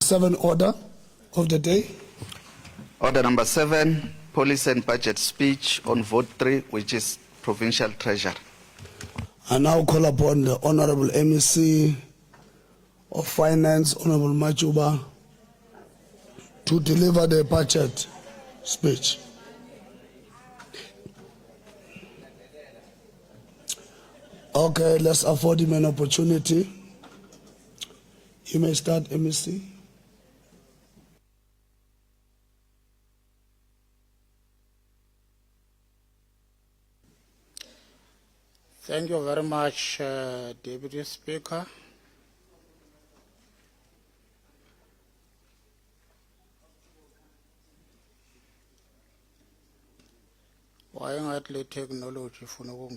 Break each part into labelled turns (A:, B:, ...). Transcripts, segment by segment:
A: 7 order of the day.
B: Order number 7, policy and budget speech on vote 3, which is provincial treasurer.
A: I now call upon the Honorable MEC of Finance, Honorable Machuba, to deliver the budget speech. Okay, let's afford him an opportunity. You may start, MEC.
C: Thank you very much, Deputy Speaker. Why not let technology for no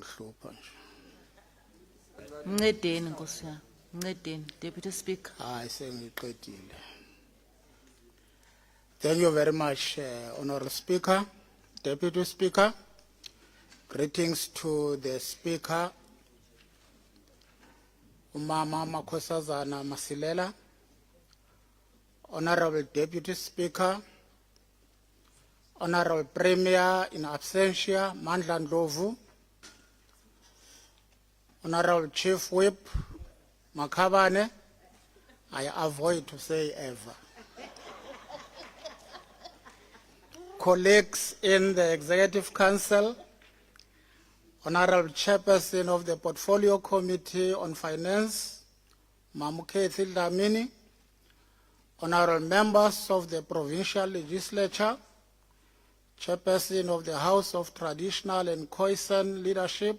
D: Ncedeni Nkosi yami, ncedeni Deputy Speaker.
C: I think Thank you very much, Honorable Speaker, Deputy Speaker. Greetings to the Speaker, Umama Makhosazana Masilela, Honorable Deputy Speaker, Honorable Premier in absentia, Mandla Ndlovu, Honorable Chief Whip, Makhabane, I avoid to say ever. Colleagues in the Executive Council, Honorable Chairperson of the Portfolio Committee on Finance, Mamukhethi Dlamini, Honorable members of the Provincial Legislature, Chairperson of the House of Traditional and Khoisan Leadership,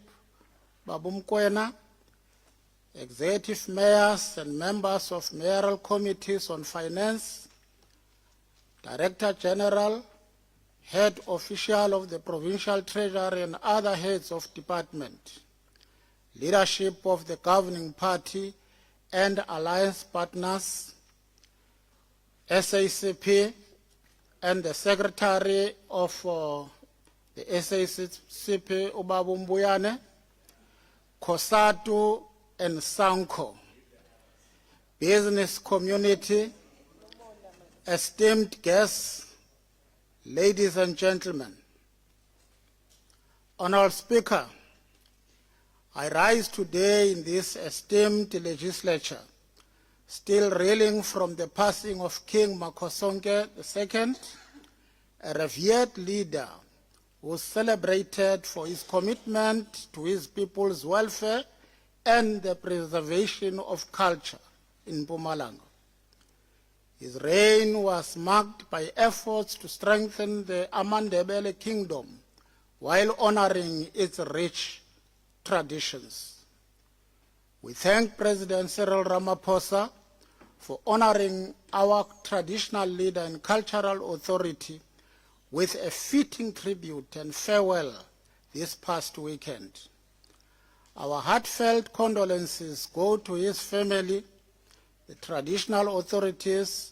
C: Babu Mokoena, Executive Mayors and members of Mayoral Committees on Finance, Director General, Head Official of the Provincial Treasury and other heads of department, leadership of the governing party and alliance partners, SACP, and the Secretary of the SACP, Ubabu Mbuyane, COSATU and SANCO, business community, esteemed guests, ladies and gentlemen. Honorable Speaker, I rise today in this esteemed legislature, still reeling from the passing of King Makosonke II, a revered leader who was celebrated for his commitment to his people's welfare and the preservation of culture in Mpumalanga. His reign was marked by efforts to strengthen the Amandebele kingdom while honoring its rich traditions. We thank President Cyril Ramaphosa for honoring our traditional leader and cultural authority with a fitting tribute and farewell this past weekend. Our heartfelt condolences go to his family, the traditional authorities,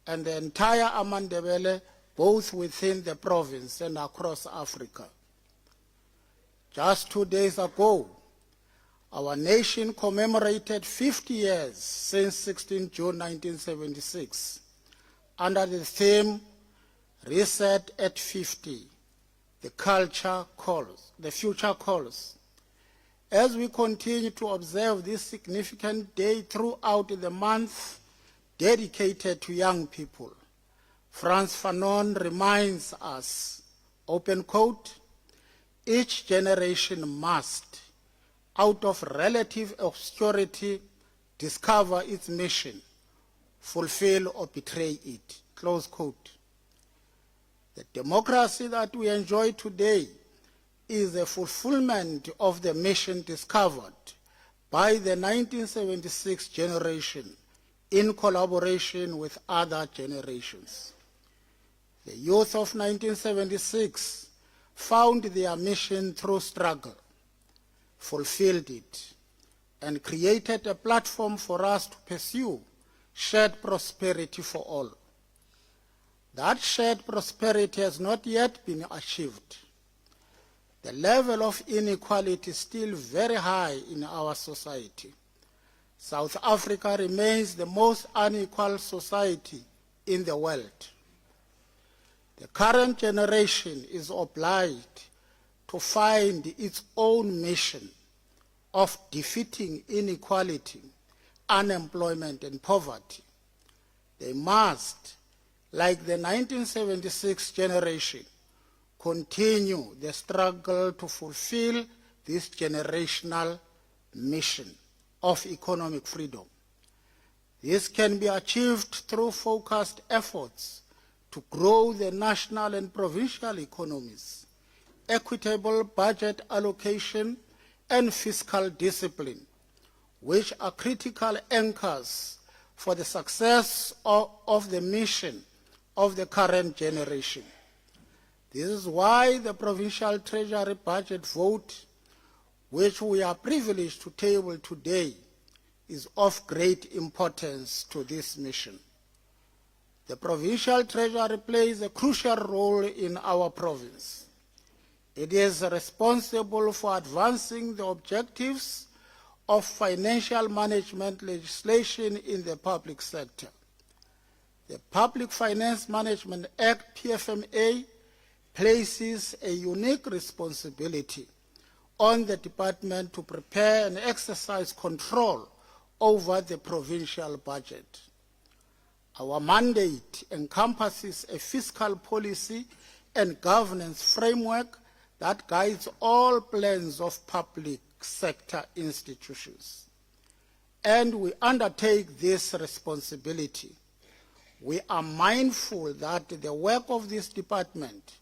C: and the entire Amandebele, both within the province and across Africa. Just 2 days ago, our nation commemorated 50 years since 16 June 1976 under the theme Reset at 50, the future calls. As we continue to observe this significant day throughout the month dedicated to young people, Frantz Fanon reminds us, open quote, each generation must, out of relative obscurity, discover its mission, fulfill or betray it, close quote. The democracy that we enjoy today is a fulfillment of the mission discovered by the 1976 generation in collaboration with other generations. The youth of 1976 found their mission through struggle, fulfilled it, and created a platform for us to pursue shared prosperity for all. That shared prosperity has not yet been achieved. The level of inequality is still very high in our society. South Africa remains the most unequal society in the world. The current generation is obliged to find its own mission of defeating inequality, unemployment, and poverty. They must, like the 1976 generation, continue the struggle to fulfill this generational mission of economic freedom. This can be achieved through focused efforts to grow the national and provincial economies, equitable budget allocation, and fiscal discipline, which are critical anchors for the success of the mission of the current generation. This is why the Provincial Treasury Budget vote, which we are privileged to table today, is of great importance to this mission. The Provincial Treasury plays a crucial role in our province. It is responsible for advancing the objectives of financial management legislation in the public sector. The Public Finance Management Act, PFMA, places a unique responsibility on the department to prepare and exercise control over the provincial budget. Our mandate encompasses a fiscal policy and governance framework that guides all plans of public sector institutions. And we undertake this responsibility. We are mindful that the work of this department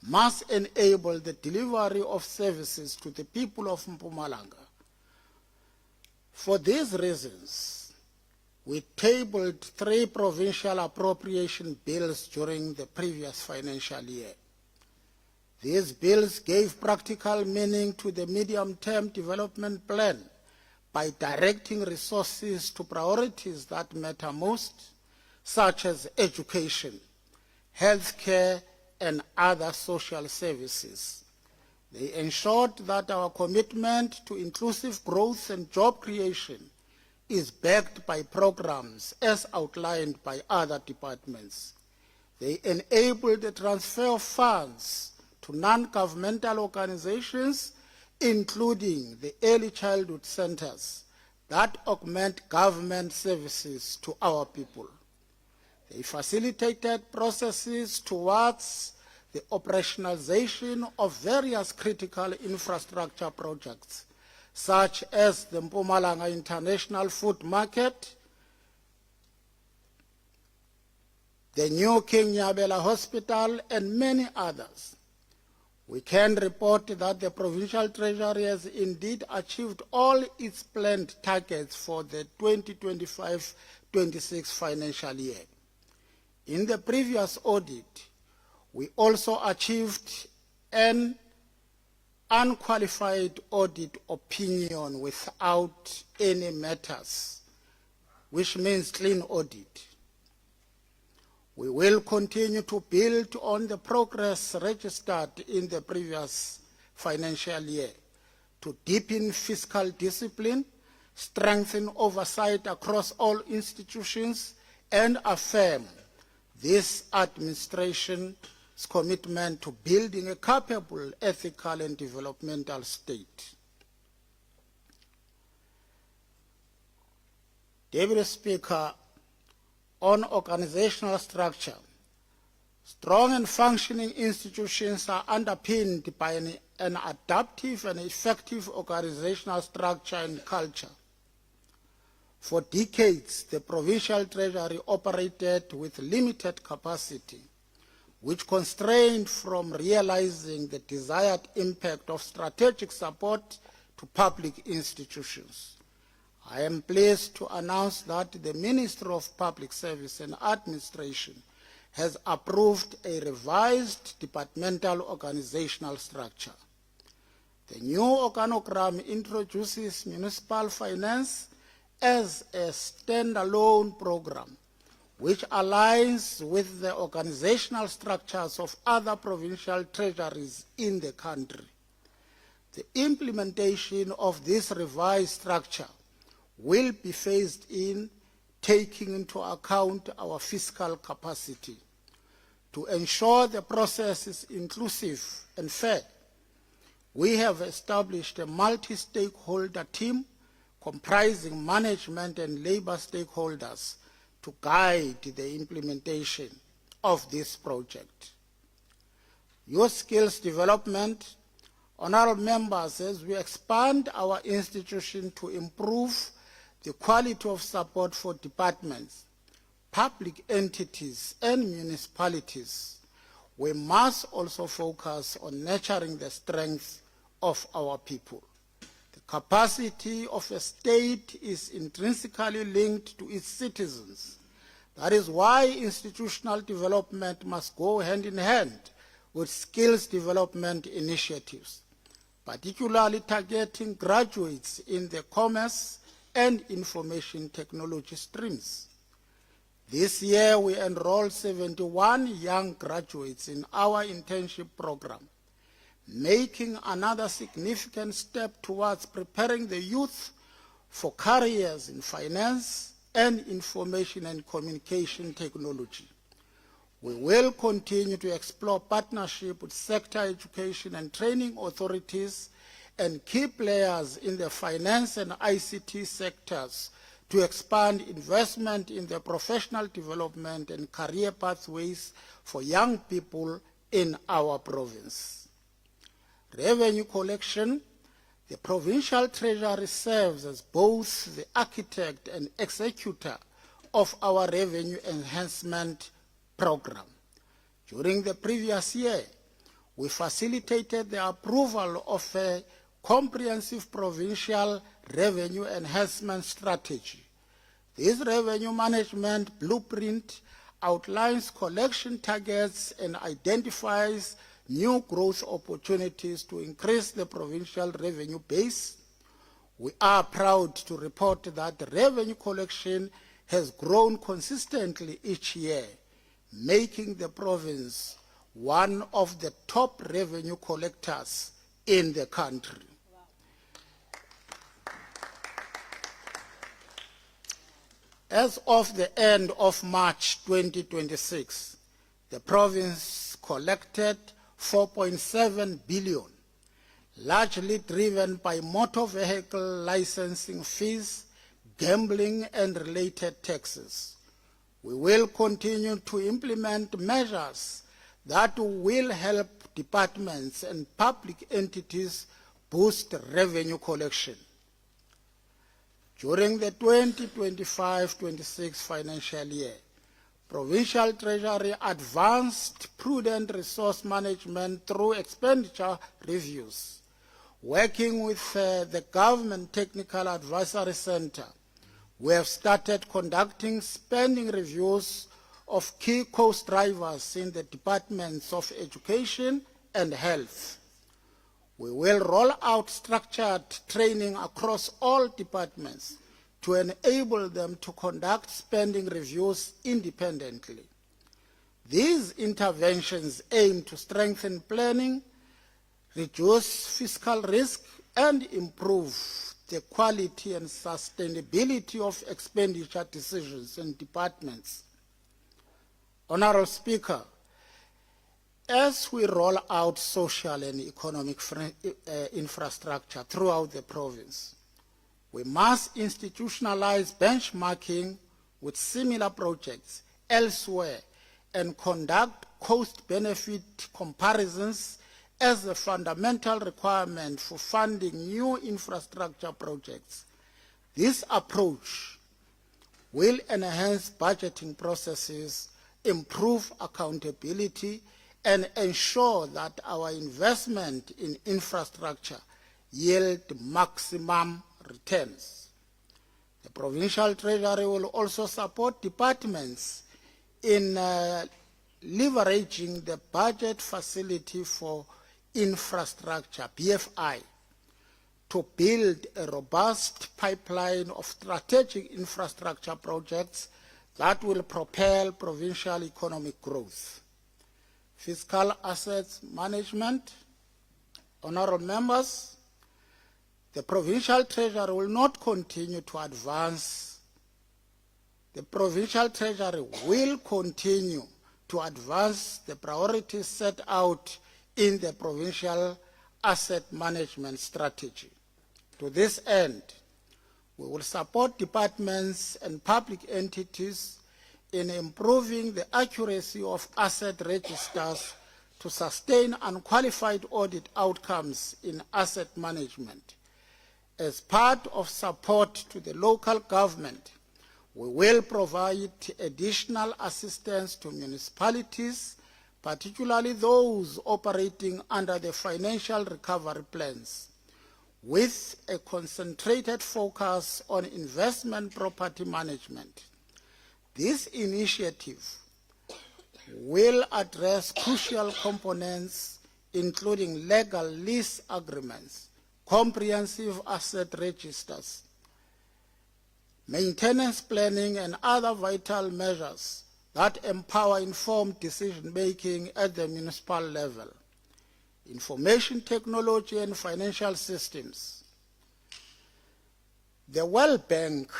C: must enable the delivery of services to the people of Mpumalanga. For these reasons, we tabled 3 provincial appropriation bills during the previous financial year. These bills gave practical meaning to the medium-term development plan by directing resources to priorities that matter most, such as education, healthcare, and other social services. They ensured that our commitment to inclusive growth and job creation is backed by programs as outlined by other departments. They enabled the transfer of funds to non-governmental organizations, including the early childhood centers that augment government services to our people. They facilitated processes towards the operationalization of various critical infrastructure projects, such as the Mpumalanga International Food Market, the new King Nyabela Hospital, and many others. We can report that the Provincial Treasury has indeed achieved all its planned targets for the 2025-26 financial year. In the previous audit, we also achieved an unqualified audit opinion without any matters, which means clean audit. We will continue to build on the progress registered in the previous financial year to deepen fiscal discipline, strengthen oversight across all institutions, and affirm this administration's commitment to building a capable, ethical, and developmental state. Deputy Speaker, on organizational structure, strong and functioning institutions are underpinned by an adaptive and effective organizational structure and culture. For decades, the Provincial Treasury operated with limited capacity, which constrained from realizing the desired impact of strategic support to public institutions. I am pleased to announce that the Minister of Public Service and Administration has approved a revised departmental organizational structure. The new organogram introduces municipal finance as a standalone program, which aligns with the organizational structures of other provincial treasuries in the country. The implementation of this revised structure will be phased in, taking into account our fiscal capacity. To ensure the process is inclusive and fair, we have established a multi-stakeholder team comprising management and labor stakeholders to guide the implementation of this project. Youth skills development, honorable members, as we expand our institution to improve the quality of support for departments, public entities, and municipalities, we must also focus on nurturing the strengths of our people. The capacity of a state is intrinsically linked to its citizens. That is why institutional development must go hand in hand with skills development initiatives, particularly targeting graduates in the commerce and information technology streams. This year, we enrolled 71 young graduates in our internship program, making another significant step towards preparing the youth for careers in finance and information and communication technology. We will continue to explore partnership with sector education and training authorities and key players in the finance and ICT sectors to expand investment in the professional development and career pathways for young people in our province. Revenue collection, the provincial treasury serves as both the architect and executor of our revenue enhancement program. During the previous year, we facilitated the approval of a comprehensive provincial revenue enhancement strategy. This revenue management blueprint outlines collection targets and identifies new growth opportunities to increase the provincial revenue base. We are proud to report that revenue collection has grown consistently each year, making the province one of the top revenue collectors in the country. As of the end of March 2026, the province collected 4.7 billion, largely driven by motor vehicle licensing fees, gambling, and related taxes. We will continue to implement measures that will help departments and public entities boost revenue collection. During the 2025-26 financial year, Provincial Treasury advanced prudent resource management through expenditure reviews. Working with the Government Technical Advisory Center, we have started conducting spending reviews of key cost drivers in the departments of education and health. We will roll out structured training across all departments to enable them to conduct spending reviews independently. These interventions aim to strengthen planning, reduce fiscal risk, and improve the quality and sustainability of expenditure decisions in departments. Honourable Speaker, as we roll out social and economic infrastructure throughout the province, we must institutionalize benchmarking with similar projects elsewhere and conduct cost-benefit comparisons as a fundamental requirement for funding new infrastructure projects. This approach will enhance budgeting processes, improve accountability, and ensure that our investment in infrastructure yield maximum returns. The Provincial Treasury will also support departments in leveraging the Budget Facility for Infrastructure, BFI, to build a robust pipeline of strategic infrastructure projects that will propel provincial economic growth. Fiscal assets management, honourable members, The provincial treasury will not continue to advance. The provincial treasury will continue to advance the priorities set out in the provincial asset management strategy. To this end, we will support departments and public entities in improving the accuracy of asset registers to sustain unqualified audit outcomes in asset management. As part of support to the local government, we will provide additional assistance to municipalities, particularly those operating under the financial recovery plans, with a concentrated focus on investment property management. This initiative will address crucial components including legal lease agreements, comprehensive asset registers, maintenance planning, and other vital measures that empower informed decision-making at the municipal level. Information technology and financial systems. The World Bank,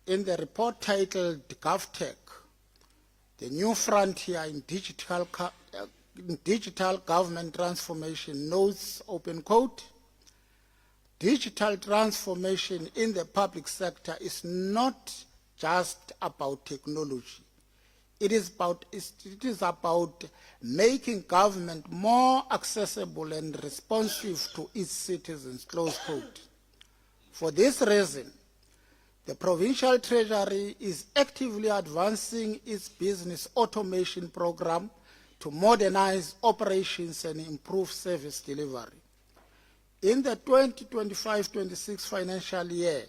C: in the report titled GovTech, the New Frontier in Digital Government Transformation, notes, open quote, digital transformation in the public sector is not just about technology. It is about making government more accessible and responsive to its citizens, close quote. For this reason, the provincial treasury is actively advancing its business automation program to modernize operations and improve service delivery. In the 2025-26 financial year,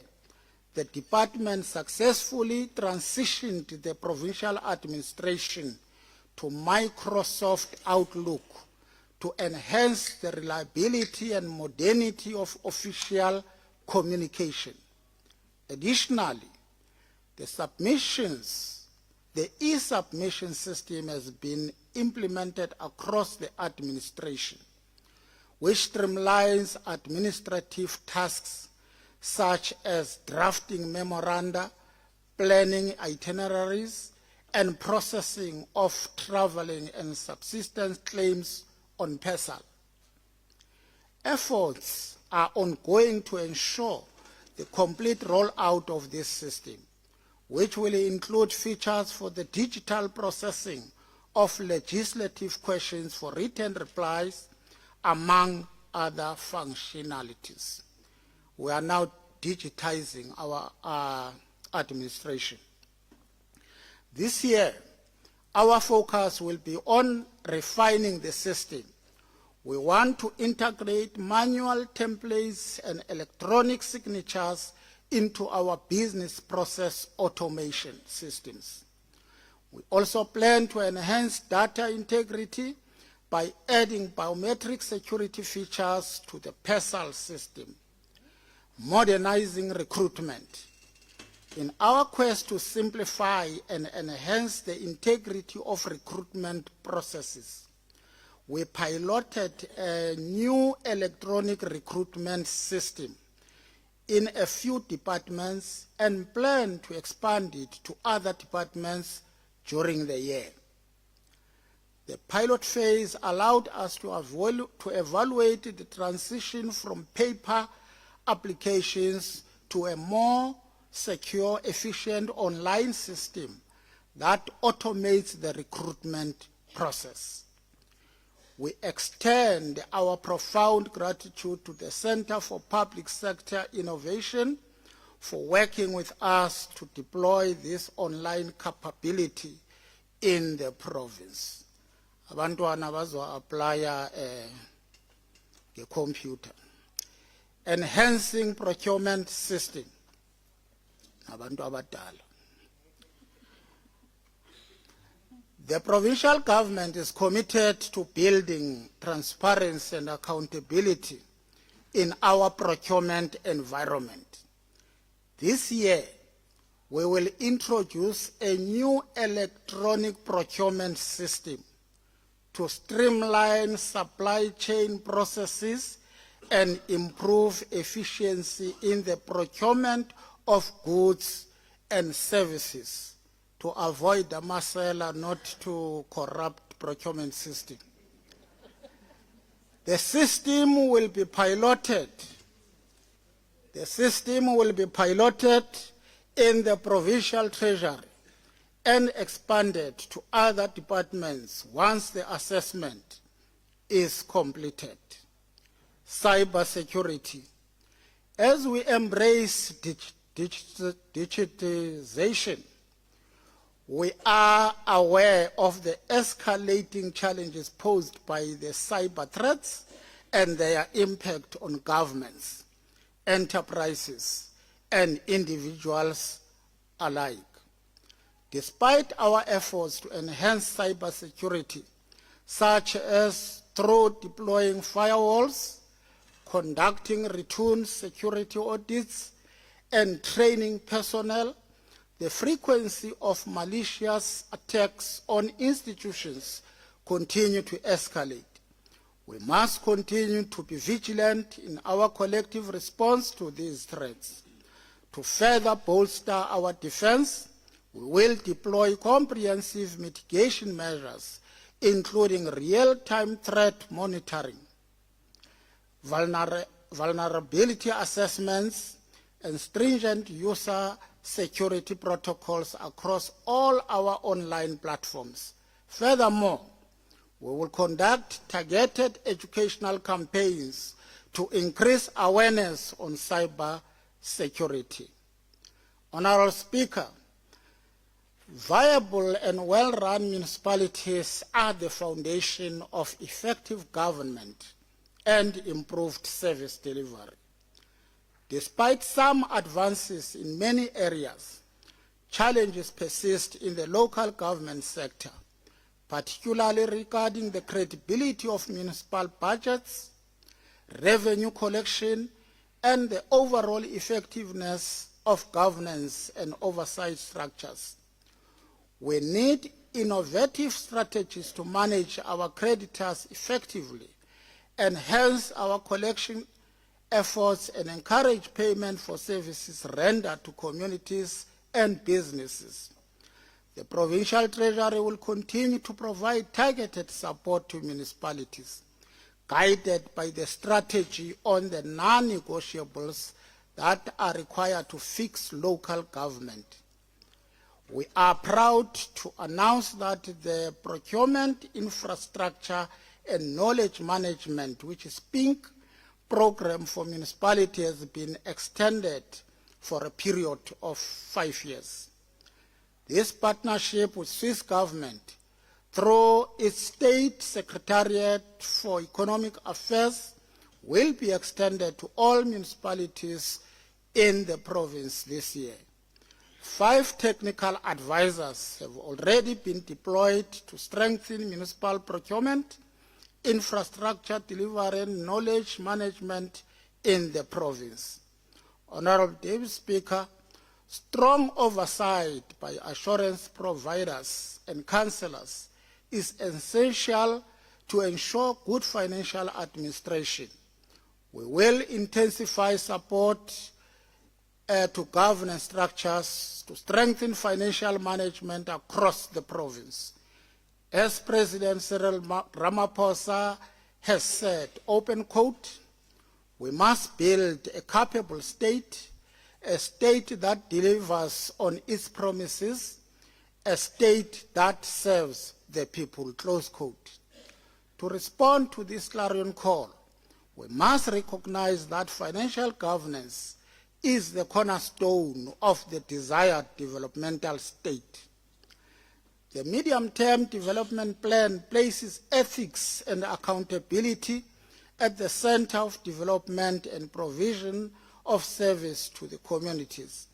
C: the department successfully transitioned the provincial administration to Microsoft Outlook to enhance the reliability and modernity of official communication. Additionally, the e-submission system has been implemented across the administration, which streamlines administrative tasks such as drafting memoranda, planning itineraries, and processing of traveling and subsistence claims on PESAL. Efforts are ongoing to ensure the complete rollout of this system, which will include features for the digital processing of legislative questions for written replies, among other functionalities. We are now digitizing our administration. This year, our focus will be on refining the system. We want to integrate manual templates and electronic signatures into our business process automation systems. We also plan to enhance data integrity by adding biometric security features to the PESAL system, modernizing recruitment. In our quest to simplify and enhance the integrity of recruitment processes, we piloted a new electronic recruitment system in a few departments and plan to expand it to other departments during the year. The pilot phase allowed us to evaluate the transition from paper applications to a more secure, efficient online system that automates the recruitment process. We extend our profound gratitude to the Center for Public Sector Innovation for working with us to deploy this online capability in the province. Abantwana bazo-applya nge-computer. Enhancing procurement system. Abantu abadala. The provincial government is committed to building transparency and accountability in our procurement environment. This year, we will introduce a new electronic procurement system to streamline supply chain processes and improve efficiency in the procurement of goods and services to avoid the masela not to corrupt procurement system. The system will be piloted. The system will be piloted in the provincial treasury and expanded to other departments once the assessment is completed. Cybersecurity. As we embrace digitization, we are aware of the escalating challenges posed by the cyber threats and their impact on governments, enterprises, and individuals alike. Despite our efforts to enhance cybersecurity, such as through deploying firewalls, conducting routine security audits, and training personnel, the frequency of malicious attacks on institutions continue to escalate. We must continue to be vigilant in our collective response to these threats. To further bolster our defense, we will deploy comprehensive mitigation measures, including real-time threat monitoring, vulnerability assessments, and stringent user security protocols across all our online platforms. Furthermore, we will conduct targeted educational campaigns to increase awareness on cyber security. Honorable Speaker, viable and well-run municipalities are the foundation of effective government and improved service delivery. Despite some advances in many areas, challenges persist in the local government sector, particularly regarding the credibility of municipal budgets, revenue collection, and the overall effectiveness of governance and oversight structures. We need innovative strategies to manage our creditors effectively, enhance our collection efforts, and encourage payment for services rendered to communities and businesses. The Provincial Treasury will continue to provide targeted support to municipalities, guided by the strategy on the non-negotiables that are required to fix local government. We are proud to announce that the Procurement, Infrastructure and Knowledge Management, which is PINK, program for municipality has been extended for a period of 5 years. This partnership with Swiss government, through its State Secretariat for Economic Affairs, will be extended to all municipalities in the province this year. 5 technical advisors have already been deployed to strengthen municipal procurement, infrastructure delivery, and knowledge management in the province. Honorable Deputy Speaker, strong oversight by assurance providers and councillors is essential to ensure good financial administration. We will intensify support to governance structures to strengthen financial management across the province. As President Cyril Ramaphosa has said, open quote, we must build a capable state, a state that delivers on its promises, a state that serves the people, close quote. To respond to this clarion call, we must recognize that financial governance is the cornerstone of the desired developmental state. The medium-term development plan places ethics and accountability at the center of development and provision of service to the communities.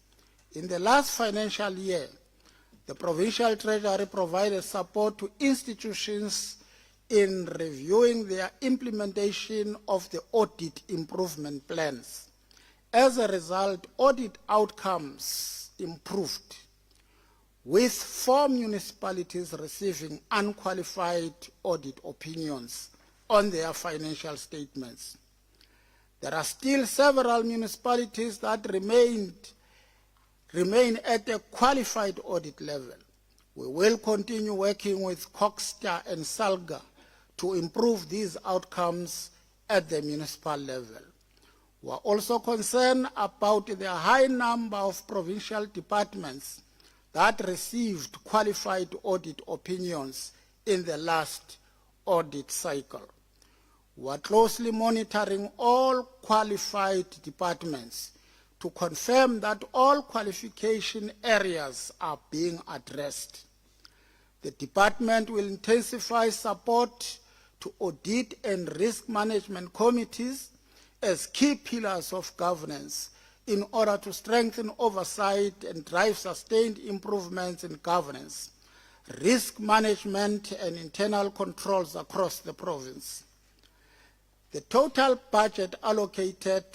C: In the last financial year, the Provincial Treasury provided support to institutions in reviewing their implementation of the audit improvement plans. As a result, audit outcomes improved, with 4 municipalities receiving unqualified audit opinions on their financial statements. There are still several municipalities that remain at a qualified audit level. We will continue working with Coxstar and Salga to improve these outcomes at the municipal level. We are also concerned about the high number of provincial departments that received qualified audit opinions in the last audit cycle. We are closely monitoring all qualified departments to confirm that all qualification areas are being addressed. The department will intensify support to audit and risk management committees as key pillars of governance in order to strengthen oversight and drive sustained improvements in governance, risk management and internal controls across the province. The total budget allocated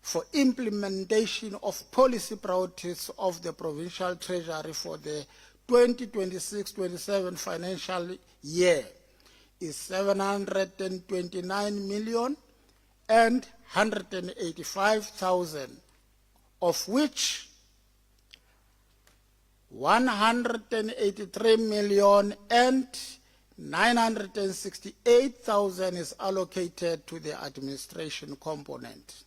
C: for implementation of policy priorities of the Provincial Treasury for the 2026-27 financial year is 729 million and 185,000, of which 183 million and 968,000 is allocated to the administration component.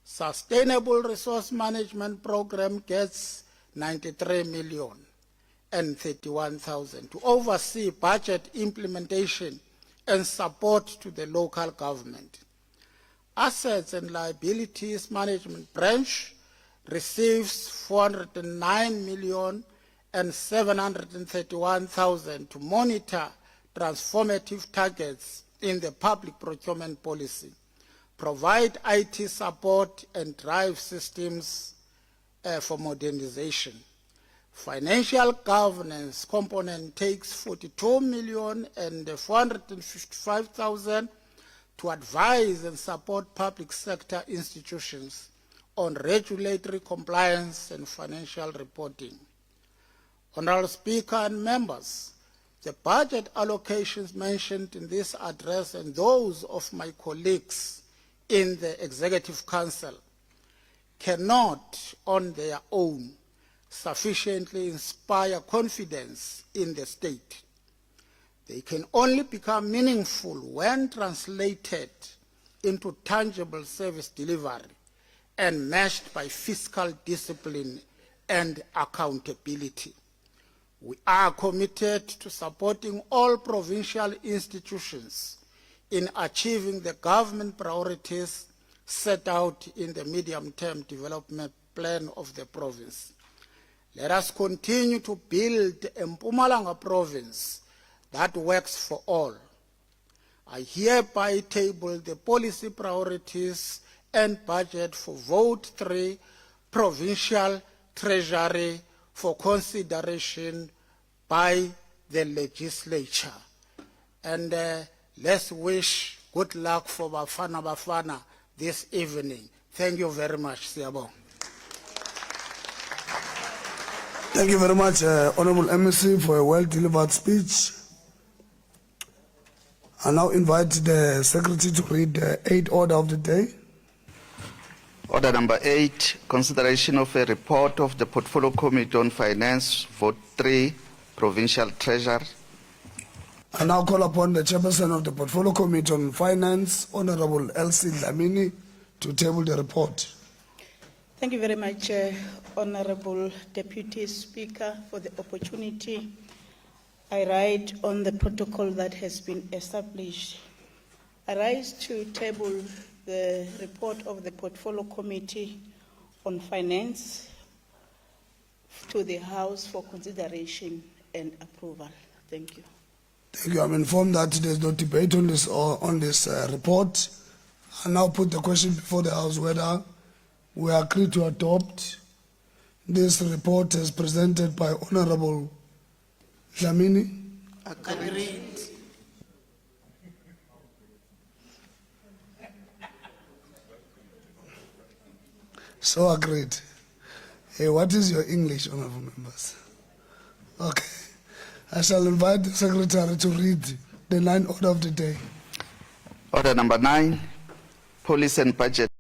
C: Sustainable Resource Management Program gets 93 million and 31,000 to oversee budget implementation and support to the local government. Assets and Liabilities Management Branch receives 409 million and 731,000 to monitor transformative targets in the public procurement policy, provide IT support and drive systems for modernization. Financial governance component takes 42 million and 455,000 to advise and support public sector institutions on regulatory compliance and financial reporting. Honorable Speaker and members, the budget allocations mentioned in this address and those of my colleagues in the Executive Council cannot on their own sufficiently inspire confidence in the state. They can only become meaningful when translated into tangible service delivery and matched by fiscal discipline and accountability. We are committed to supporting all provincial institutions in achieving the government priorities set out in the medium-term development plan of the province. Let us continue to build a Mpumalanga province that works for all. I hereby table the policy priorities and budget for Vote 3 Provincial Treasury for consideration by the legislature. And let's wish good luck for Bafana this evening. Thank you very much, Siyabonga.
A: Thank you very much, Honorable MEC, for a well-delivered speech. I now invite the Secretary to read the 8th order of the day.
B: Order number 8, consideration of a report of the Portfolio Committee on Finance, Vote 3, Provincial Treasury.
A: I now call upon the Chairperson of the Portfolio Committee on Finance, Honorable Elsie Dlamini, to table the report.
E: Thank you very much, Honorable Deputy Speaker, for the opportunity. I write on the protocol that has been established. I rise to table the report of the Portfolio Committee on Finance to the House for consideration and approval. Thank you.
A: Thank you. I'm informed that there's no debate on this report. I now put the question before the House whether we agree to adopt this report as presented by Honorable Dlamini.
C: Agreed.
A: So agreed. Hey, what is your English, honorable members? Okay. I shall invite the Secretary to read the 9th order of the day.
B: Order number 9, Policy and Budget